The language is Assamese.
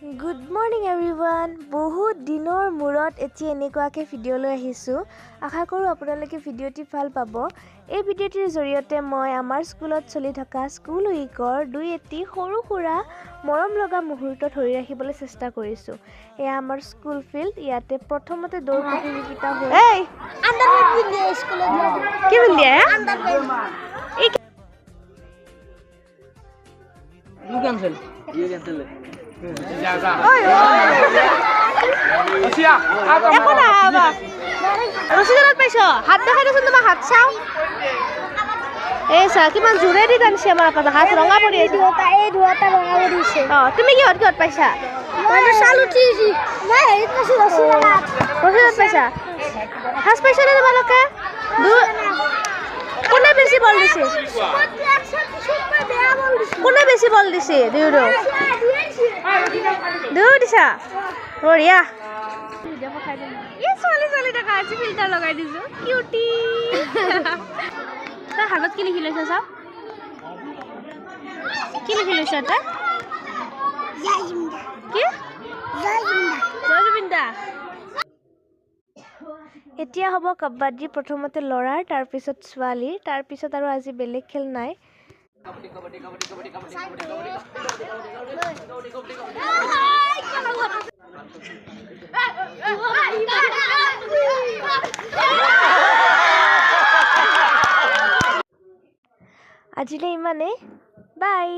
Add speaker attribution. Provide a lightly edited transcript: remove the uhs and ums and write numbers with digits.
Speaker 1: Good morning everyone. বহুত দিনৰ মূৰত এটি এনেকুৱাকে ভিডিঅ' লৈ আহিছো। আশা কৰো আপোনালোকে ভিডিঅ'টি ভাল পাব। এই ভিডিঅ'টিৰ জৰিয়তে মই আমাৰ স্কুলত চলি থকা স্কুল উইকৰ দুই এটি সৰু সুৰা মৰম লগা মুহূৰ্ত ধৰি ৰাখিবলৈ চেষ্টা কৰিছো। এয়া আমাৰ স্কুল ফিল্ড। ইয়াতে প্ৰথমতে দৌৰ প্ৰতিযোগিতা হ'ল। এই আন্ডাৰৱেৰ পিন্ধি স্কুলত কি পিন্ধি আন্ডাৰৱেৰ
Speaker 2: You cancel.
Speaker 1: Oi,
Speaker 2: Asia,
Speaker 1: এখন আবা রশিদত পাইছো হাত দেখাই দিছো তোমার হাত চাও এই সা কিমান জোরে দি টানছে আমার কথা হাত রঙা পড়ি আছে এই দুটা রঙা পড়িছে তুমি কি হট পাইছা মই চালু চিজি মই এই পাইছো রশিদত পাইছা হাস পাইছা না তোমালোকে কোনে বেশি বল দিছে কোনে বেশি বল দিছে দুইরো দুই দিছা বঢ়িয়া এই চলি দেখা আছে ফিল্টাৰ লগাই দিছো কিউটি তাৰ হাতত কি লিখি লৈছা চাও কি লিখি লৈছা তা কি জয়জিন্দা এতিয়া হ'ব কাবাডী প্ৰথমতে লৰাৰ তাৰ পিছত ছোৱালীৰ তাৰ পিছত আৰু আজি বেলেগ খেল নাই আজিলৈ ইমানে বাই